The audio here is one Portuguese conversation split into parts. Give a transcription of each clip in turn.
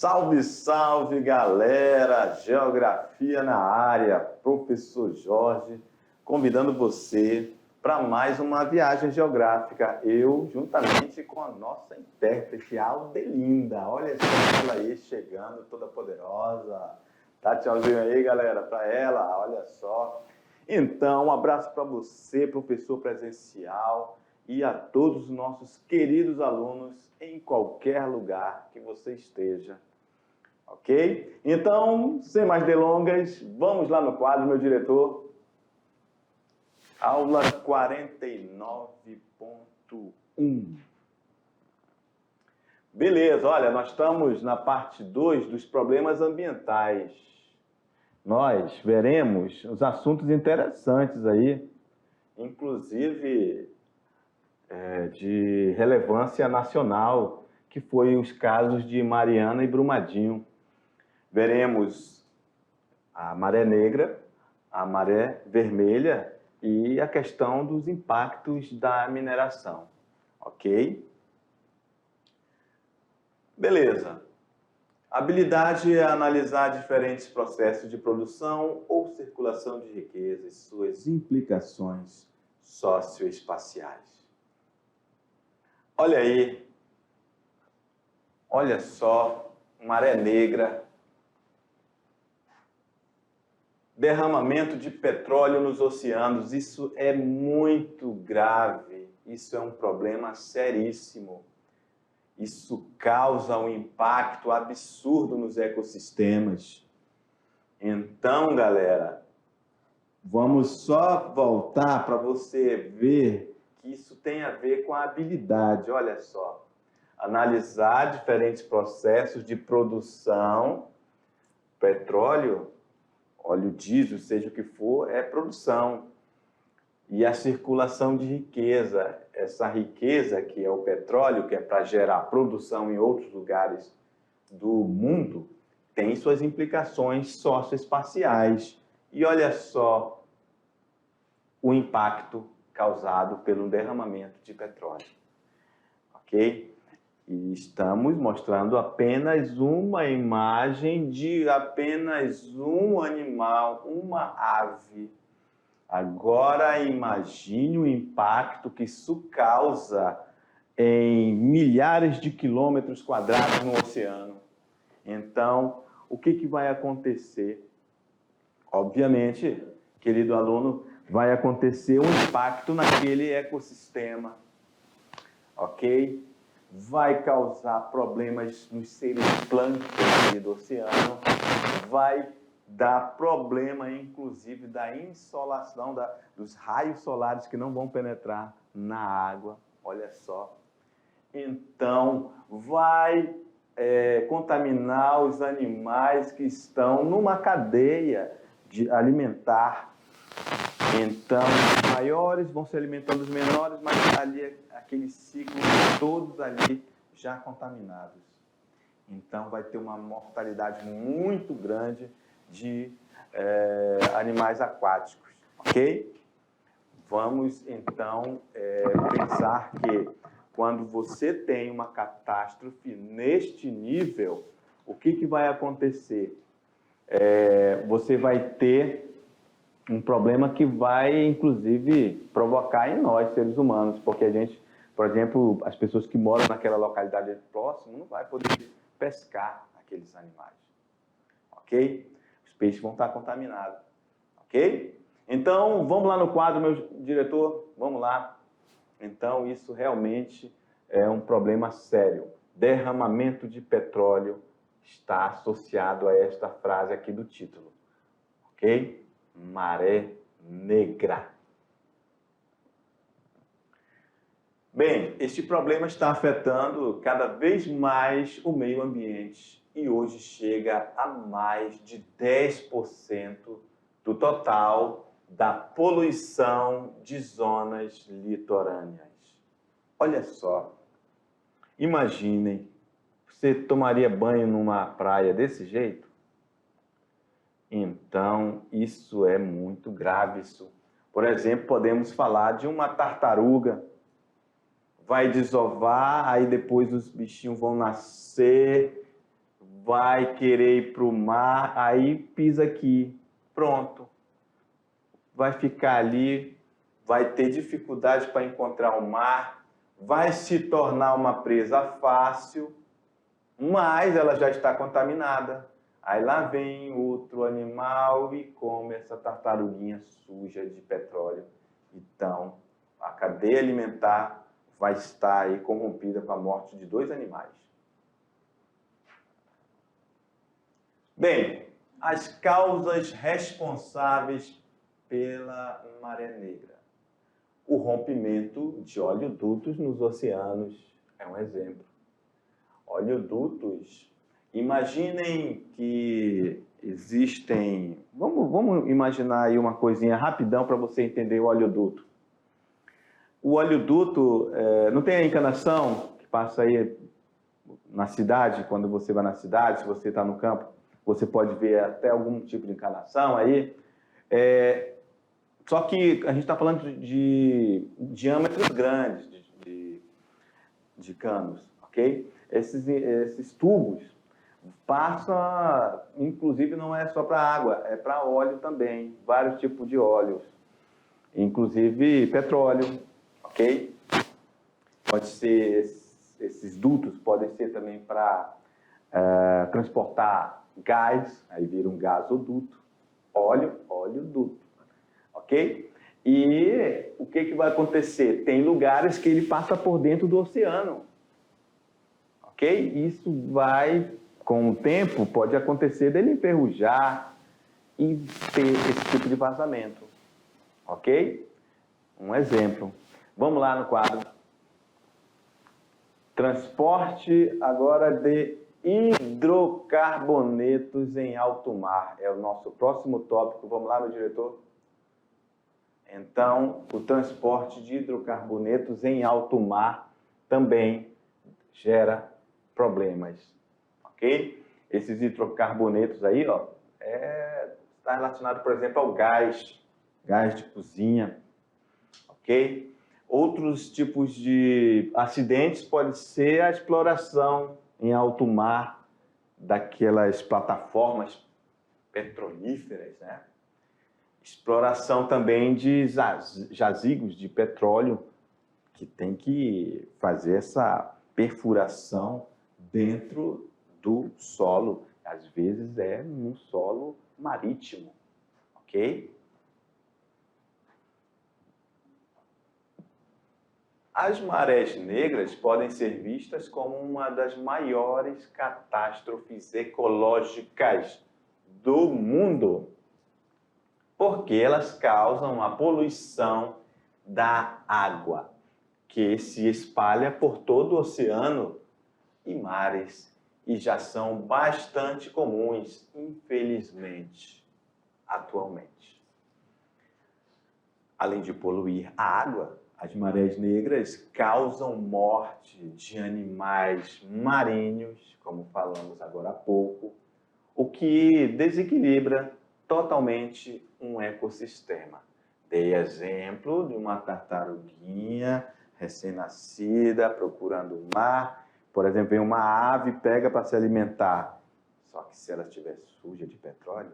Salve, salve, galera! Geografia na área, professor Jorge, convidando você para mais uma viagem geográfica. Eu, juntamente com a nossa intérprete, Aldelinda. Olha só ela aí chegando, toda poderosa. Tá tchauzinho aí, galera, para ela, olha só. Então, um abraço para você, professor presencial, e a todos os nossos queridos alunos em qualquer lugar que você esteja. Ok? Então, sem mais delongas, vamos lá no quadro, meu diretor. Aula 49.1. Beleza, olha, nós estamos na parte 2 dos problemas ambientais. Nós veremos os assuntos interessantes aí, inclusive de relevância nacional, que foi os casos de Mariana e Brumadinho. Veremos a maré negra, a maré vermelha e a questão dos impactos da mineração, ok? Beleza. Habilidade é analisar diferentes processos de produção ou circulação de riqueza e suas implicações socioespaciais. Olha aí, olha só, maré negra, derramamento de petróleo nos oceanos, isso é muito grave, isso é um problema seríssimo. Isso causa um impacto absurdo nos ecossistemas. Então, galera, vamos só voltar para você ver que isso tem a ver com a habilidade. Olha só, analisar diferentes processos de produção, petróleo, óleo diesel, seja o que for, é produção. E a circulação de riqueza, essa riqueza que é o petróleo, que é para gerar produção em outros lugares do mundo, tem suas implicações socioespaciais. E olha só o impacto causado pelo derramamento de petróleo. Ok? E estamos mostrando apenas uma imagem de apenas um animal, uma ave. Agora imagine o impacto que isso causa em milhares de quilômetros quadrados no oceano. Então, o que vai acontecer? Obviamente, querido aluno, vai acontecer um impacto naquele ecossistema, ok? Vai causar problemas nos seres plânctons do oceano, vai dar problema, inclusive, da insolação, dos raios solares que não vão penetrar na água, olha só. Então, vai contaminar os animais que estão numa cadeia alimentar. Então, os maiores vão se alimentando dos menores, mas ali, aquele ciclo, todos ali já contaminados. Então, vai ter uma mortalidade muito grande de animais aquáticos, ok? Vamos, então, pensar que quando você tem uma catástrofe neste nível, o que vai acontecer? Você vai ter um problema que vai, inclusive, provocar em nós, seres humanos, porque a gente, por exemplo, as pessoas que moram naquela localidade próxima não vai poder pescar aqueles animais, ok? Os peixes vão estar contaminados, ok? Então, vamos lá no quadro, meu diretor, vamos lá. Então, isso realmente é um problema sério. Derramamento de petróleo está associado a esta frase aqui do título, ok? Maré negra. Bem, este problema está afetando cada vez mais o meio ambiente e hoje chega a mais de 10% do total da poluição de zonas litorâneas. Olha só, imaginem, você tomaria banho numa praia desse jeito? Então, isso é muito grave. Por exemplo, podemos falar de uma tartaruga. Vai desovar, aí depois os bichinhos vão nascer, vai querer ir para o mar, aí pisa aqui, pronto. Vai ficar ali, vai ter dificuldade para encontrar o mar, vai se tornar uma presa fácil, mas ela já está contaminada. Aí lá vem outro animal e come essa tartaruguinha suja de petróleo. Então, a cadeia alimentar vai estar aí corrompida com a morte de 2 animais. Bem, as causas responsáveis pela maré negra. O rompimento de oleodutos nos oceanos é um exemplo. Oleodutos, imaginem que existem... Vamos imaginar aí uma coisinha rapidão para você entender o oleoduto. O oleoduto, não tem a encanação que passa aí na cidade, quando você vai na cidade, se você está no campo, você pode ver até algum tipo de encanação aí. Só que a gente está falando de diâmetros grandes de canos, ok? Esses tubos passam, inclusive não é só para água, é para óleo também, vários tipos de óleos, inclusive petróleo, ok? Pode ser, esses dutos podem ser também para transportar gás, aí vira um gasoduto, oleoduto, ok? E o que vai acontecer? Tem lugares que ele passa por dentro do oceano, ok? Isso vai, com o tempo, pode acontecer dele enferrujar e ter esse tipo de vazamento, ok? Um exemplo. Vamos lá no quadro. Transporte agora de hidrocarbonetos em alto mar. É o nosso próximo tópico. Vamos lá, meu diretor? Então, o transporte de hidrocarbonetos em alto mar também gera problemas, ok? Esses hidrocarbonetos aí, ó, está relacionado, por exemplo, ao gás de cozinha, ok? Outros tipos de acidentes podem ser a exploração em alto mar daquelas plataformas petrolíferas, né? Exploração também de jazigos de petróleo, que tem que fazer essa perfuração dentro do solo. Às vezes é no solo marítimo, ok? As marés negras podem ser vistas como uma das maiores catástrofes ecológicas do mundo, porque elas causam a poluição da água, que se espalha por todo o oceano e mares, e já são bastante comuns, infelizmente, atualmente. Além de poluir a água, as marés negras causam morte de animais marinhos, como falamos agora há pouco, o que desequilibra totalmente um ecossistema. Dei exemplo de uma tartaruguinha recém-nascida procurando o mar. Por exemplo, vem uma ave, pega para se alimentar. Só que se ela estiver suja de petróleo,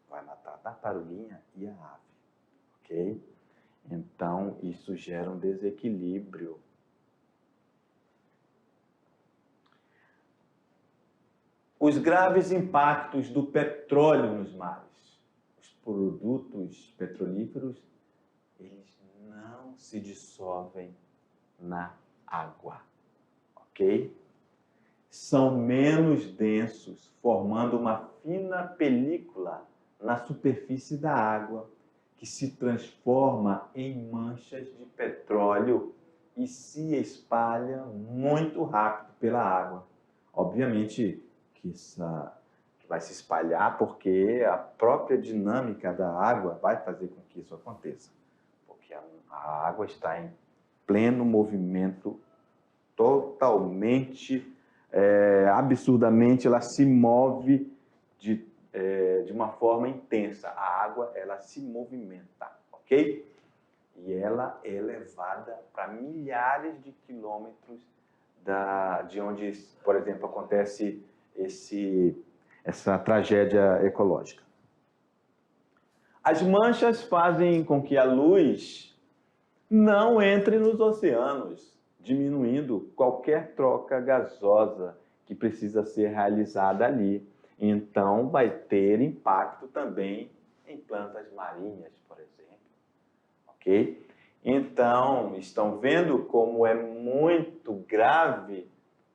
vai matar a tartaruguinha e a ave, ok? Então, isso gera um desequilíbrio. Os graves impactos do petróleo nos mares. Os produtos petrolíferos, eles não se dissolvem na água, ok? São menos densos, formando uma fina película na superfície da água, que se transforma em manchas de petróleo e se espalha muito rápido pela água. Obviamente que vai se espalhar porque a própria dinâmica da água vai fazer com que isso aconteça. Porque a água está em pleno movimento, totalmente, absurdamente, ela se move de uma forma intensa. A água, ela se movimenta, ok? E ela é levada para milhares de quilômetros de onde, por exemplo, acontece essa tragédia ecológica. As manchas fazem com que a luz não entre nos oceanos, diminuindo qualquer troca gasosa que precisa ser realizada ali. Então, vai ter impacto também em plantas marinhas, por exemplo. Ok? Então, estão vendo como é muito grave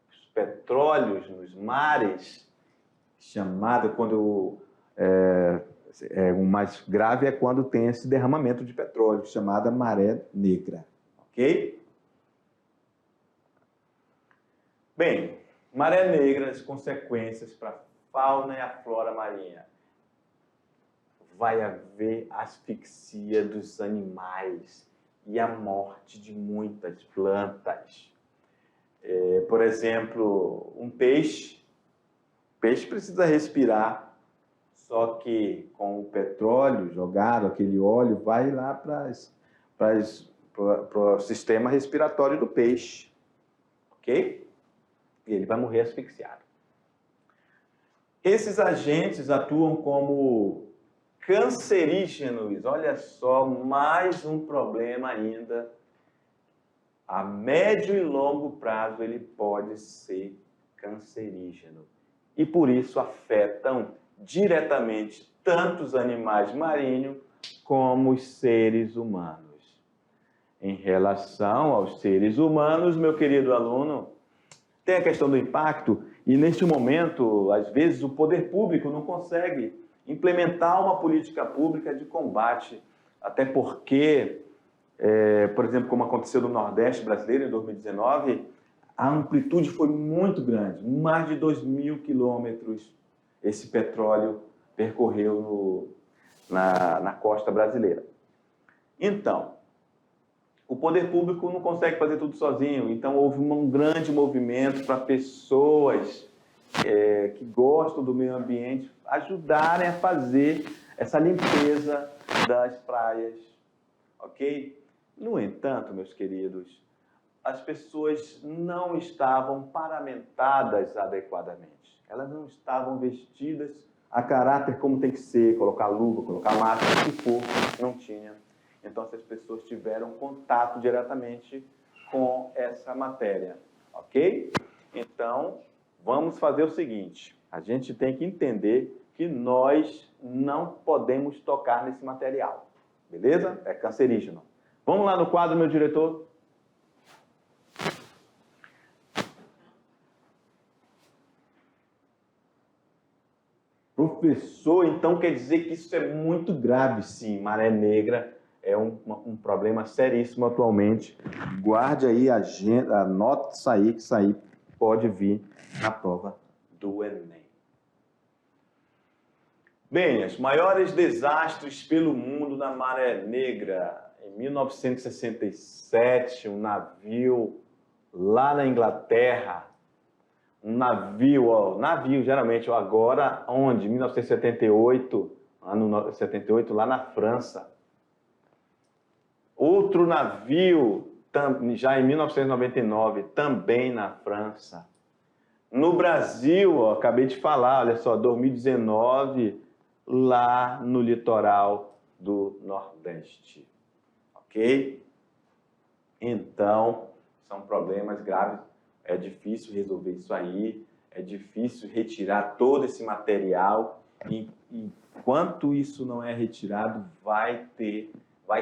os petróleos nos mares, chamado quando... o mais grave é quando tem esse derramamento de petróleo, chamada maré negra. Ok? Bem, maré negra, as consequências para a fauna e a flora marinha. Vai haver asfixia dos animais e a morte de muitas plantas. Por exemplo, um peixe. O peixe precisa respirar, só que com o petróleo jogado, aquele óleo, vai lá para o sistema respiratório do peixe. Ok? E ele vai morrer asfixiado. Esses agentes atuam como cancerígenos. Olha só, mais um problema ainda. A médio e longo prazo ele pode ser cancerígeno. E por isso afetam diretamente tanto os animais marinhos como os seres humanos. Em relação aos seres humanos, meu querido aluno, tem a questão do impacto e, neste momento, às vezes, o poder público não consegue implementar uma política pública de combate, até porque, por exemplo, como aconteceu no Nordeste brasileiro em 2019, a amplitude foi muito grande, mais de 2.000 quilômetros esse petróleo percorreu na costa brasileira. Então, o poder público não consegue fazer tudo sozinho, então houve um grande movimento para pessoas que gostam do meio ambiente ajudarem a fazer essa limpeza das praias, ok? No entanto, meus queridos, as pessoas não estavam paramentadas adequadamente. Elas não estavam vestidas a caráter como tem que ser, colocar luva, colocar máscara, se for, não tinha. Então, essas pessoas tiveram contato diretamente com essa matéria, ok? Então, vamos fazer o seguinte, a gente tem que entender que nós não podemos tocar nesse material, beleza? É cancerígeno. Vamos lá no quadro, meu diretor? Professor, então quer dizer que isso é muito grave, sim, maré negra é um problema seríssimo atualmente. Guarde aí a agenda, anote isso aí, que isso aí pode vir na prova do Enem. Bem, os maiores desastres pelo mundo na maré negra. Em 1967, um navio lá na Inglaterra, navio geralmente, agora onde? 1978, ano 78, lá na França. Outro navio, já em 1999, também na França. No Brasil, acabei de falar, olha só, 2019, lá no litoral do Nordeste. Ok? Então, são problemas graves. É difícil resolver isso aí, é difícil retirar todo esse material. E enquanto isso não é retirado, vai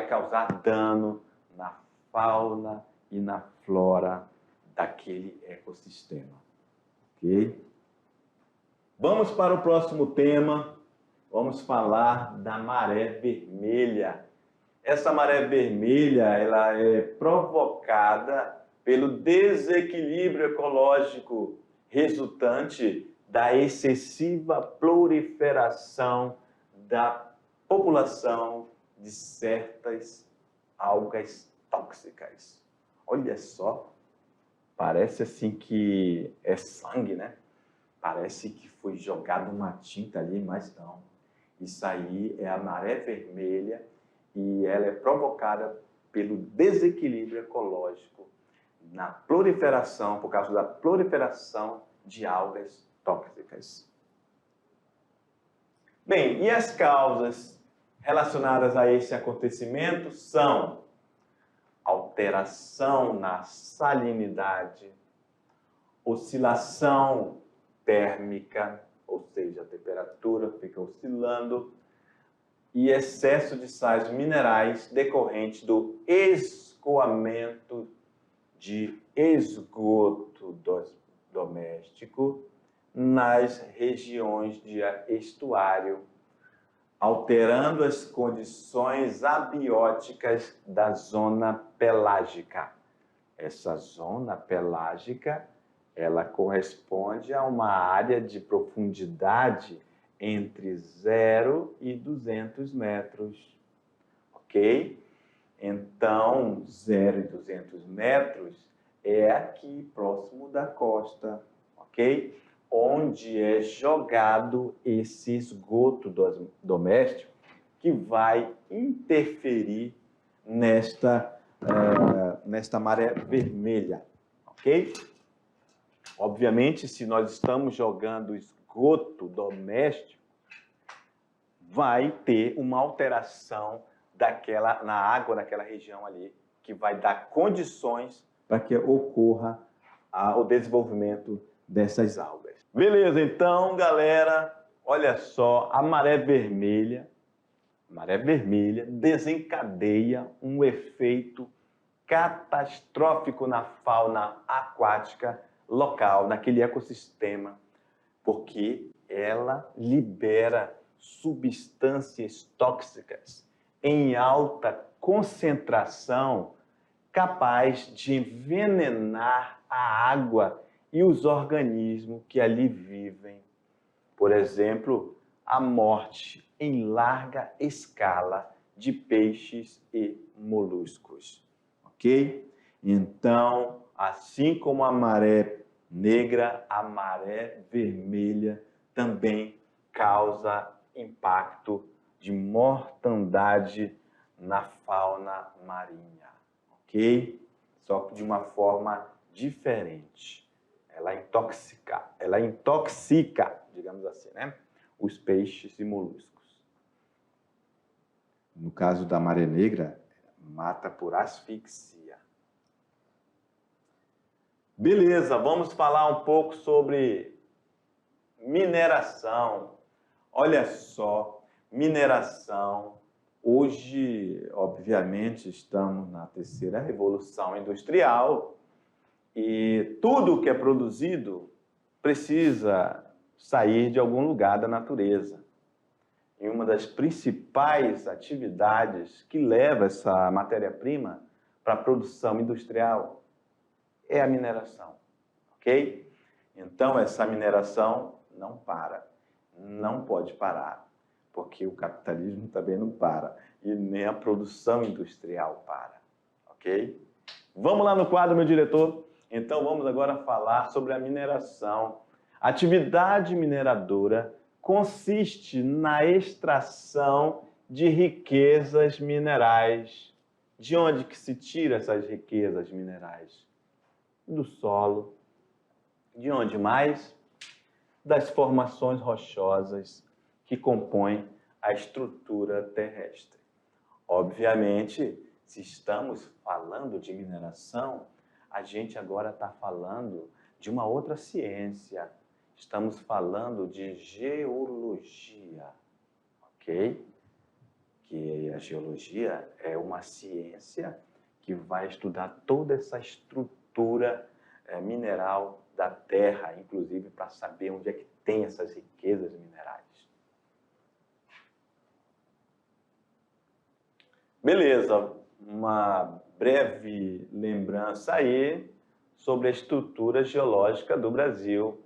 causar dano na fauna e na flora daquele ecossistema. Ok? Vamos para o próximo tema. Vamos falar da maré vermelha. Essa maré vermelha, ela é provocada pelo desequilíbrio ecológico resultante da excessiva proliferação da população de certas algas tóxicas. Olha só, parece assim que é sangue, né? Parece que foi jogado uma tinta ali, mas não. Isso aí é a maré vermelha e ela é provocada pelo desequilíbrio ecológico na proliferação, por causa da proliferação de algas tóxicas. Bem, e as causas relacionadas a esse acontecimento são alteração na salinidade, oscilação térmica, ou seja, a temperatura fica oscilando, e excesso de sais minerais decorrente do escoamento de esgoto doméstico nas regiões de estuário, alterando as condições abióticas da zona pelágica. Essa zona pelágica, ela corresponde a uma área de profundidade entre 0 e 200 metros, ok? Então, 0 e 200 metros é aqui, próximo da costa, ok? Onde é jogado esse esgoto doméstico que vai interferir nesta maré vermelha, ok? Obviamente, se nós estamos jogando esgoto doméstico, vai ter uma alteração na água daquela região ali, que vai dar condições para que ocorra o desenvolvimento dessas algas. Beleza, então, galera, olha só, a maré vermelha desencadeia um efeito catastrófico na fauna aquática local, naquele ecossistema, porque ela libera substâncias tóxicas em alta concentração, capaz de envenenar a água e os organismos que ali vivem. Por exemplo, a morte em larga escala de peixes e moluscos. Ok? Então, assim como a maré negra, a maré vermelha também causa impacto de mortandade na fauna marinha, ok? Só que de uma forma diferente. Ela intoxica, digamos assim, né? Os peixes e moluscos. No caso da maré negra, mata por asfixia. Beleza, vamos falar um pouco sobre mineração. Olha só, mineração. Hoje, obviamente, estamos na terceira revolução industrial e tudo que é produzido precisa sair de algum lugar da natureza. E uma das principais atividades que leva essa matéria-prima para a produção industrial é a mineração, ok? Então, essa mineração não para, não pode parar, porque o capitalismo também não para, e nem a produção industrial para, ok? Vamos lá no quadro, meu diretor? Então, vamos agora falar sobre a mineração. A atividade mineradora consiste na extração de riquezas minerais. De onde que se tira essas riquezas minerais? Do solo. De onde mais? Das formações rochosas que compõem a estrutura terrestre. Obviamente, se estamos falando de mineração, a gente agora está falando de uma outra ciência. Estamos falando de geologia, ok? Que a geologia é uma ciência que vai estudar toda essa estrutura mineral da Terra, inclusive para saber onde é que tem essas riquezas minerais. Beleza, uma breve lembrança aí sobre a estrutura geológica do Brasil.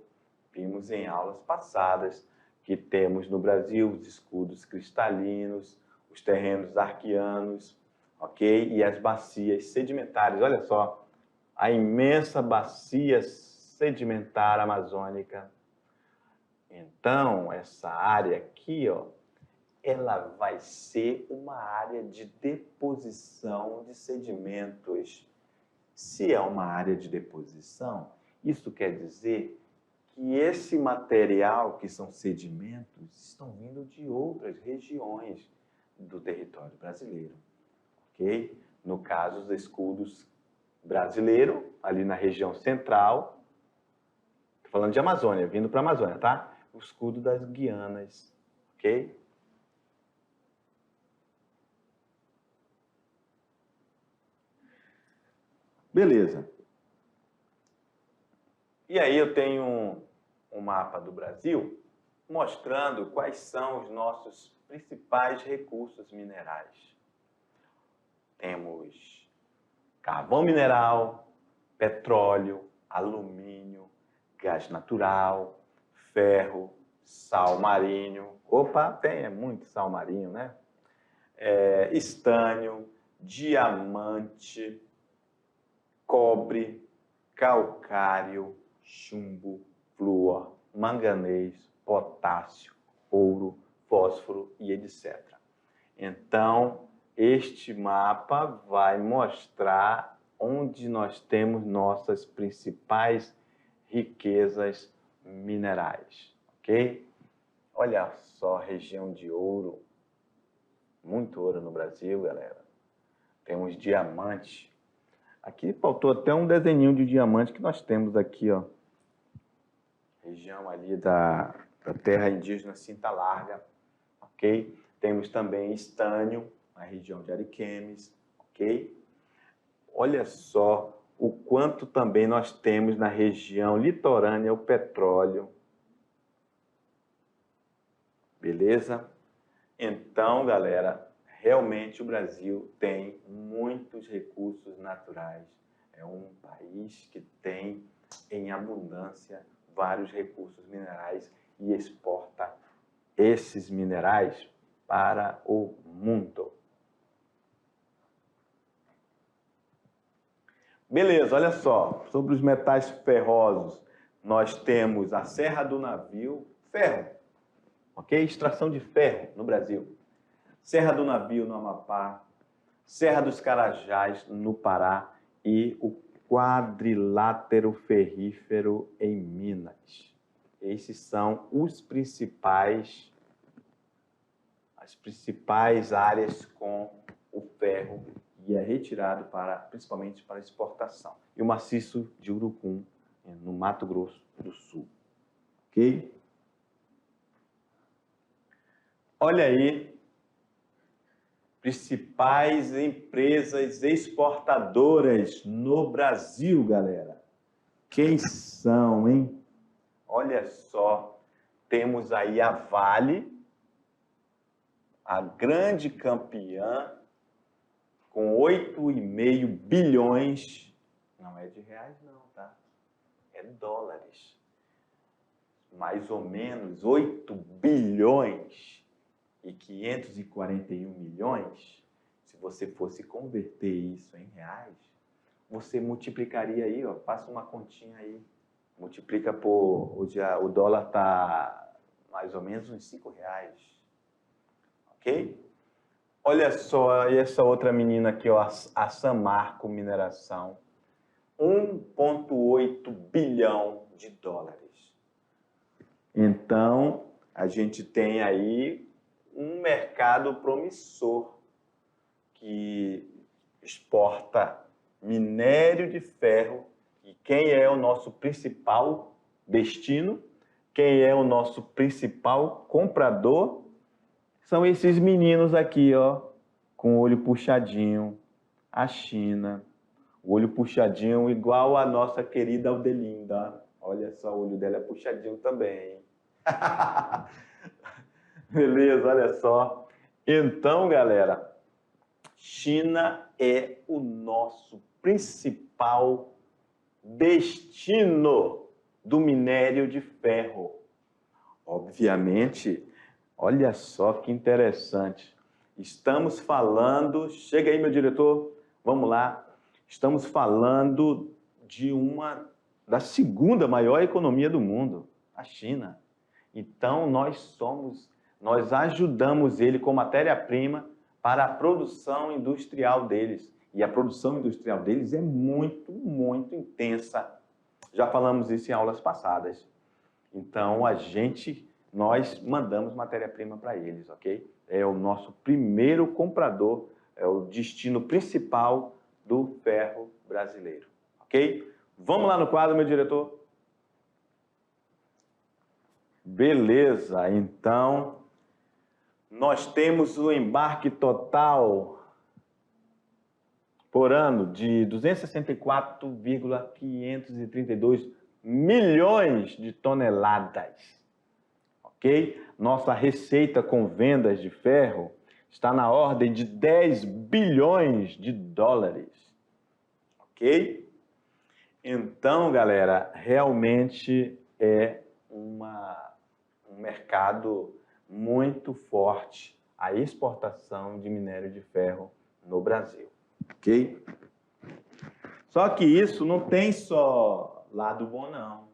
Vimos em aulas passadas que temos no Brasil os escudos cristalinos, os terrenos arqueanos, ok? E as bacias sedimentares. Olha só, a imensa bacia sedimentar amazônica. Então, essa área aqui, ó, ela vai ser uma área de deposição de sedimentos. Se é uma área de deposição, isso quer dizer que esse material, que são sedimentos, estão vindo de outras regiões do território brasileiro, ok? No caso, os escudos brasileiros, ali na região central, estou falando de Amazônia, vindo para a Amazônia, tá? O escudo das Guianas, ok? Beleza. E aí eu tenho um mapa do Brasil mostrando quais são os nossos principais recursos minerais. Temos carvão mineral, petróleo, alumínio, gás natural, ferro, sal marinho. Opa, tem muito sal marinho, né? Estânio, diamante, cobre, calcário, chumbo, flúor, manganês, potássio, ouro, fósforo e etc. Então, este mapa vai mostrar onde nós temos nossas principais riquezas minerais, ok? Olha só a região de ouro, muito ouro no Brasil, galera. Temos diamante. Aqui faltou até um desenho de diamante que nós temos aqui, ó. Região ali da terra indígena Cinta Larga, ok? Temos também estânio, na região de Ariquemes, ok? Olha só o quanto também nós temos na região litorânea o petróleo. Beleza? Então, galera, realmente o Brasil tem muitos recursos naturais. É um país que tem em abundância vários recursos minerais e exporta esses minerais para o mundo. Beleza, olha só, sobre os metais ferrosos, nós temos a Serra do Navio, ferro, ok? Extração de ferro no Brasil. Serra do Navio no Amapá, Serra dos Carajás no Pará e o quadrilátero ferrífero em Minas. Esses são as principais áreas com o ferro e é retirado principalmente para exportação. E o maciço de Urucum, no Mato Grosso do Sul. Ok? Olha aí, principais empresas exportadoras no Brasil, galera. Quem são, hein? Olha só, temos aí a Vale, a grande campeã, com 8,5 bilhões, não é de reais não, tá? É dólares. Mais ou menos 8 bilhões e 541 milhões. Se você fosse converter isso em reais, você multiplicaria aí, ó, faça uma continha aí. Multiplica por, o dólar tá mais ou menos uns 5 reais. Ok? Olha só essa outra menina aqui, ó, a Samarco Mineração. 1,8 bilhão de dólares. Então, a gente tem aí um mercado promissor que exporta minério de ferro. E quem é o nosso principal destino? Quem é o nosso principal comprador? São esses meninos aqui, ó, com o olho puxadinho, a China. O olho puxadinho igual a nossa querida Aldelinda. Olha só, o olho dela é puxadinho também. Beleza, olha só. Então, galera, China é o nosso principal destino do minério de ferro. Obviamente, olha só que interessante. Estamos falando... Chega aí, meu diretor. Vamos lá. Estamos falando da segunda maior economia do mundo, a China. Então, nós ajudamos ele com matéria-prima para a produção industrial deles. E a produção industrial deles é muito, muito intensa. Já falamos isso em aulas passadas. Então, nós mandamos matéria-prima para eles, ok? É o nosso primeiro comprador, é o destino principal do ferro brasileiro, ok? Vamos lá no quadro, meu diretor? Beleza, então nós temos o embarque total por ano de 264,532 milhões de toneladas, ok? Nossa receita com vendas de ferro está na ordem de 10 bilhões de dólares, ok? Então, galera, realmente é um mercado muito forte a exportação de minério de ferro no Brasil, ok? Só que isso não tem só lado bom, não,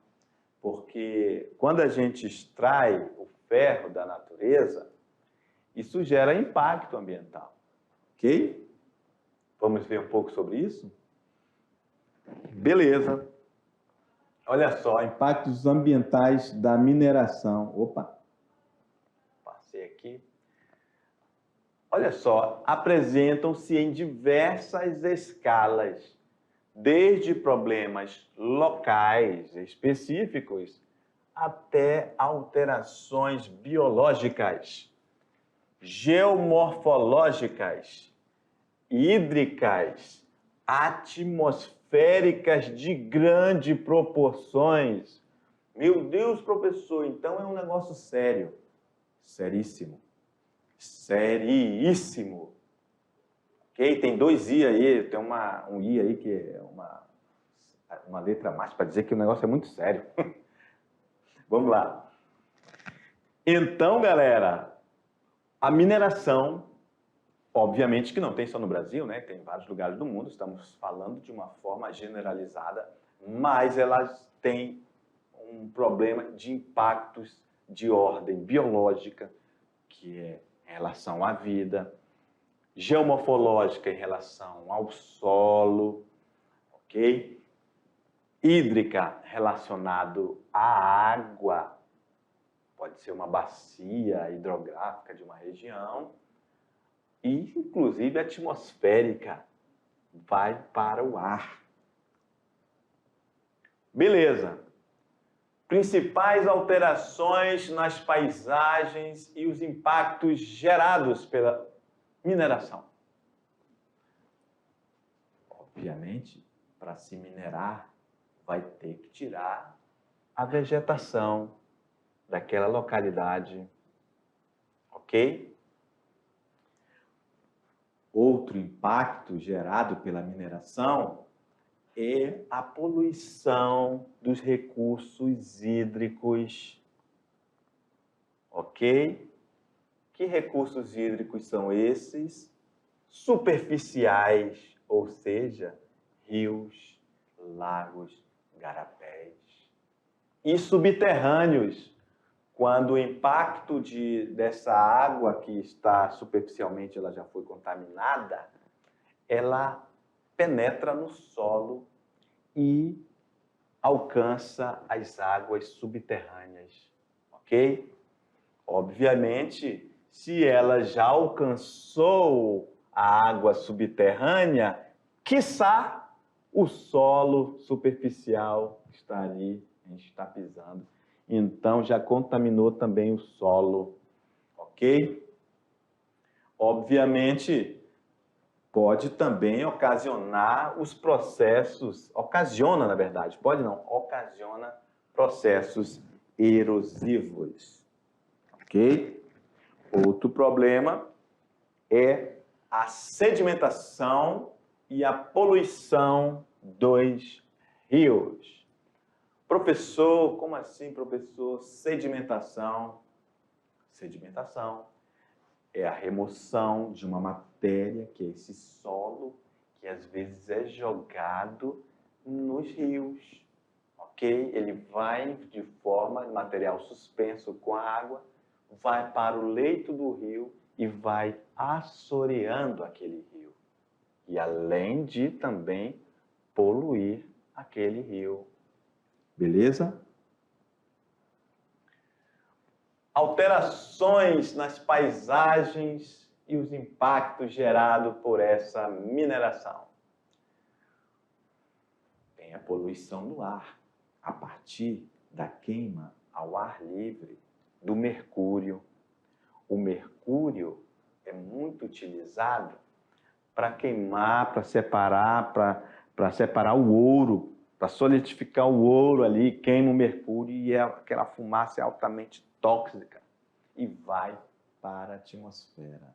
porque quando a gente extrai o ferro da natureza, isso gera impacto ambiental, ok? Vamos ver um pouco sobre isso? Beleza. Olha só, impactos ambientais da mineração. Opa, passei aqui. Olha só, apresentam-se em diversas escalas, desde problemas locais específicos até alterações biológicas, geomorfológicas, hídricas, atmosféricas de grandes proporções. Meu Deus, professor, então é um negócio sério. Seríssimo. Seríssimo. Ok? Tem 2 I aí, tem um I aí que é uma letra a mais para dizer que o negócio é muito sério. Vamos lá. Então, galera, a mineração, obviamente que não tem só no Brasil, né? Tem em vários lugares do mundo, estamos falando de uma forma generalizada, mas elas têm um problema de impactos de ordem biológica, que é em relação à vida, geomorfológica em relação ao solo, ok? Hídrica relacionado à água, pode ser uma bacia hidrográfica de uma região, e inclusive atmosférica, vai para o ar. Beleza. Principais alterações nas paisagens e os impactos gerados pela mineração. Obviamente, para se minerar, vai ter que tirar a vegetação daquela localidade, ok? Outro impacto gerado pela mineração é a poluição dos recursos hídricos, ok? Que recursos hídricos são esses? Superficiais, ou seja, rios, lagos, garapés. E subterrâneos, quando o impacto dessa água que está superficialmente, ela já foi contaminada, ela penetra no solo e alcança as águas subterrâneas, ok? Obviamente, se ela já alcançou a água subterrânea, quiçá o solo superficial está ali, a gente está pisando, então já contaminou também o solo, ok? Obviamente, pode também ocasionar os processos, ocasiona, na verdade, pode não, ocasiona processos erosivos, ok? Outro problema é a sedimentação e a poluição dos rios. Professor, como assim, professor? Sedimentação. Sedimentação é a remoção de uma matéria, que é esse solo, que às vezes é jogado nos rios, ok? Ele vai de forma, material suspenso com a água, vai para o leito do rio e vai assoreando aquele rio. E além de também poluir aquele rio. Beleza? alterações nas paisagens e os impactos gerados por essa mineração. Tem a poluição do ar, a partir da queima ao ar livre do mercúrio. O mercúrio é muito utilizado para queimar, para separar o ouro, para solidificar o ouro ali, queima o mercúrio e aquela fumaça é altamente tóxica e vai para a atmosfera.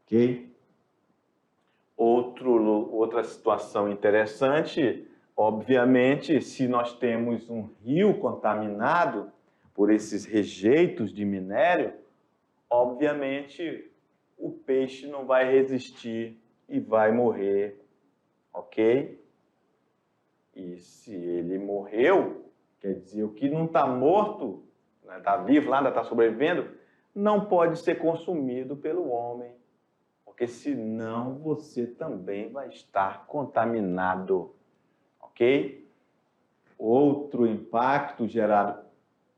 Ok? Outra situação interessante, obviamente, se nós temos um rio contaminado por esses rejeitos de minério, obviamente o peixe não vai resistir e vai morrer, ok? E se ele morreu, quer dizer, o que não está morto, está vivo lá, ainda está sobrevivendo, não pode ser consumido pelo homem, porque senão você também vai estar contaminado, ok? Outro impacto gerado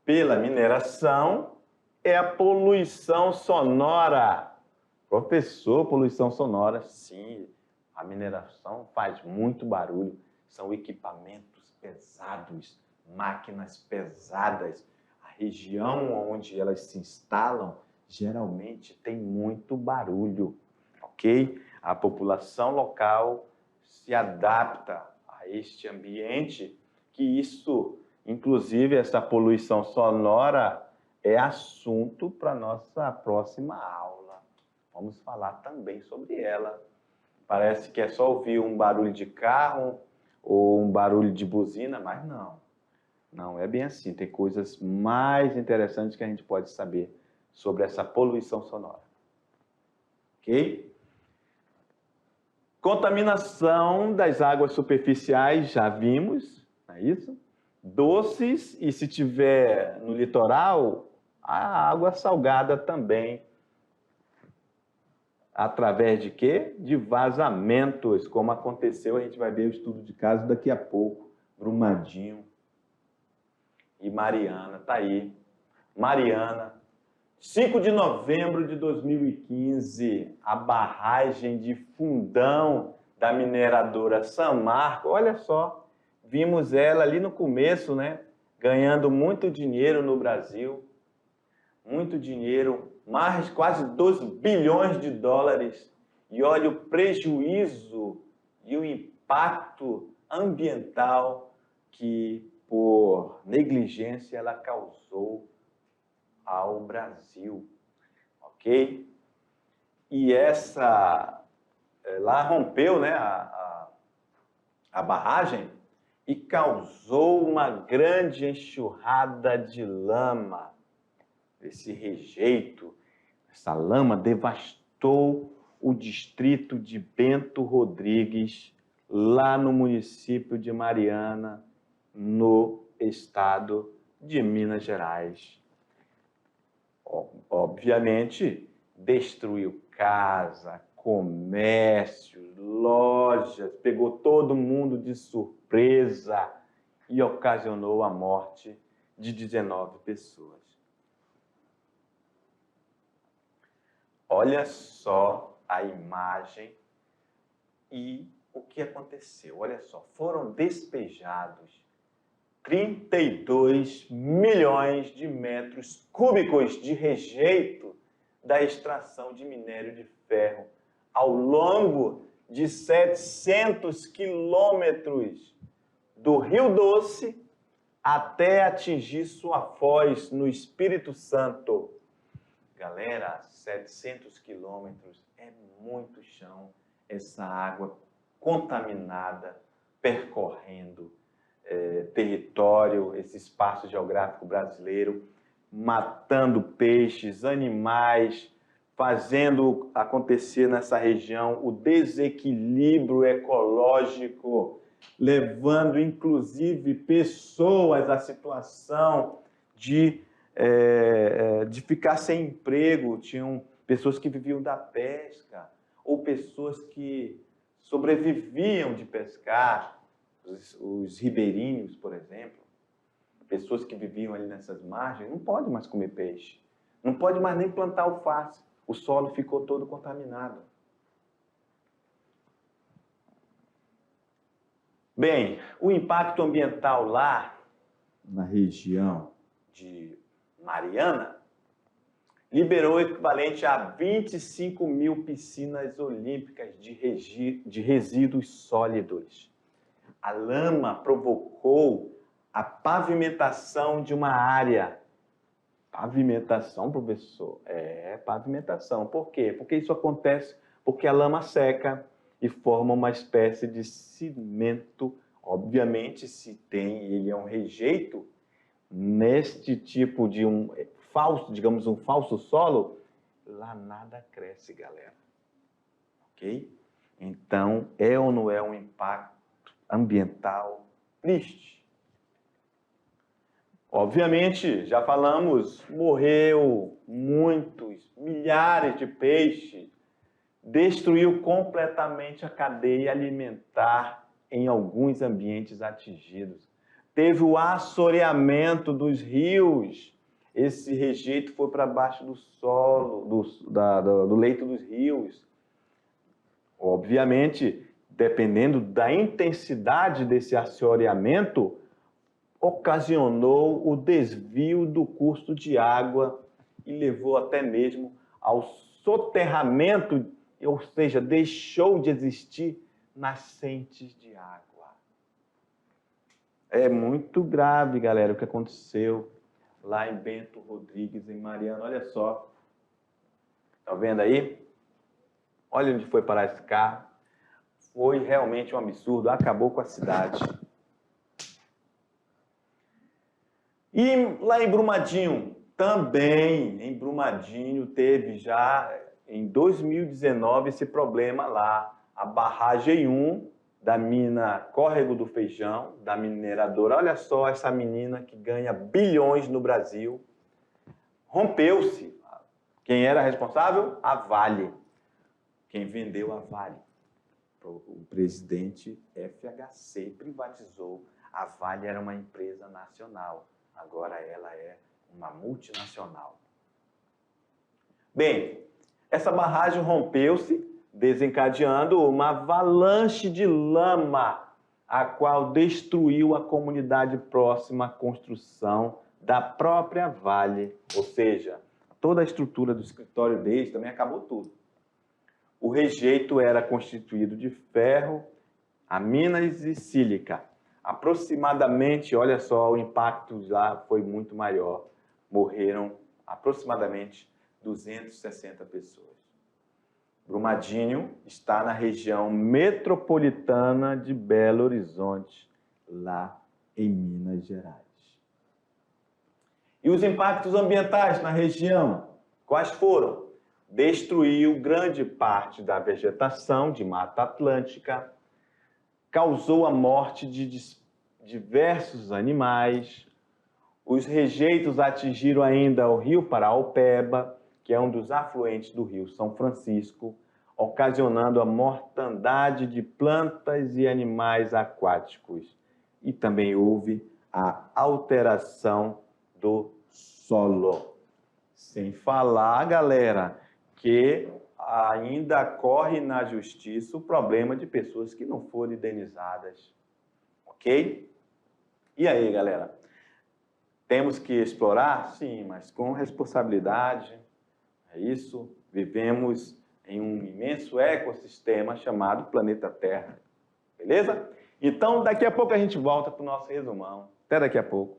pela mineração é a poluição sonora. Professor, poluição sonora, sim, a mineração faz muito barulho. São equipamentos pesados, máquinas pesadas. A região onde elas se instalam geralmente tem muito barulho, ok? A população local se adapta a este ambiente, que isso, inclusive essa poluição sonora, é assunto para a nossa próxima aula. Vamos falar também sobre ela. Parece que é só ouvir um barulho de carro ou um barulho de buzina, mas não. Não é bem assim. Tem coisas mais interessantes que a gente pode saber sobre essa poluição sonora. Ok? Contaminação das águas superficiais, já vimos, não é isso? Doces, e se tiver no litoral, a água salgada também. Através de quê? De vazamentos, como aconteceu, a gente vai ver o estudo de caso daqui a pouco. Brumadinho e Mariana, tá aí. Mariana, 5 de novembro de 2015, a barragem de Fundão da mineradora Samarco, olha só, vimos ela ali no começo, né? Ganhando muito dinheiro no Brasil, muito dinheiro, mais quase 2 bilhões de dólares. E olha o prejuízo e o impacto ambiental que, por negligência, ela causou ao Brasil, ok? E lá rompeu, né, a barragem e causou uma grande enxurrada de lama. Esse rejeito, essa lama devastou o distrito de Bento Rodrigues, lá no município de Mariana, no estado de Minas Gerais. Obviamente, destruiu casa, comércios, lojas, pegou todo mundo de surpresa e ocasionou a morte de 19 pessoas. Olha só a imagem e o que aconteceu. Olha só, foram despejados 32 milhões de metros cúbicos de rejeito da extração de minério de ferro ao longo de 700 quilômetros do Rio Doce até atingir sua foz no Espírito Santo. Galera, 700 quilômetros é muito chão, essa água contaminada percorrendo território, esse espaço geográfico brasileiro, matando peixes, animais, fazendo acontecer nessa região o desequilíbrio ecológico, levando inclusive pessoas à situação de ficar sem emprego. Tinham pessoas que viviam da pesca ou pessoas que sobreviviam de pescar, os ribeirinhos, por exemplo, pessoas que viviam ali nessas margens, não pode mais comer peixe. Não pode mais nem plantar alface. O solo ficou todo contaminado. Bem, o impacto ambiental lá, na região de Mariana, liberou o equivalente a 25 mil piscinas olímpicas de resíduos sólidos. A lama provocou a pavimentação de uma área. Pavimentação, professor? É, pavimentação. Por quê? Porque isso acontece porque a lama seca e forma uma espécie de cimento. Obviamente, se tem, ele é um rejeito, neste tipo de um falso, digamos, um falso solo, lá nada cresce, galera. Ok? Então, é ou não é um impacto ambiental triste? Obviamente, já falamos, morreu muitos, milhares de peixes, destruiu completamente a cadeia alimentar em alguns ambientes atingidos. Teve o assoreamento dos rios. Esse rejeito foi para baixo do solo, do leito dos rios. Obviamente, dependendo da intensidade desse assoreamento, ocasionou o desvio do curso de água e levou até mesmo ao soterramento, ou seja, deixou de existir nascentes de água. É muito grave, galera, o que aconteceu lá em Bento Rodrigues, em Mariana. Olha só. Tá vendo aí? Olha onde foi parar esse carro. Foi realmente um absurdo. Acabou com a cidade. E lá em Brumadinho, também em Brumadinho teve já em 2019 esse problema lá. A barragem 1 da mina Córrego do Feijão, da mineradora. Olha só essa menina que ganha bilhões no Brasil. Rompeu-se. Quem era responsável? A Vale. Quem vendeu a Vale? O presidente FHC privatizou. A Vale era uma empresa nacional. Agora ela é uma multinacional. Bem, essa barragem rompeu-se, desencadeando uma avalanche de lama, a qual destruiu a comunidade próxima à construção da própria Vale. Ou seja, toda a estrutura do escritório deles também acabou tudo. O rejeito era constituído de ferro, aminas e sílica. Aproximadamente, olha só, o impacto já foi muito maior. Morreram aproximadamente 260 pessoas. Brumadinho está na região metropolitana de Belo Horizonte, lá em Minas Gerais. E os impactos ambientais na região, quais foram? Destruiu grande parte da vegetação de Mata Atlântica, causou a morte de diversos animais. Os rejeitos atingiram ainda o rio Paraopeba, que é um dos afluentes do rio São Francisco, ocasionando a mortandade de plantas e animais aquáticos. E também houve a alteração do solo. Sem falar, galera, que ainda corre na justiça o problema de pessoas que não foram indenizadas. Ok? E aí, galera? Temos que explorar? Sim, mas com responsabilidade. É isso. Vivemos em um imenso ecossistema chamado planeta Terra. Beleza? Então, daqui a pouco a gente volta para o nosso resumão. Até daqui a pouco.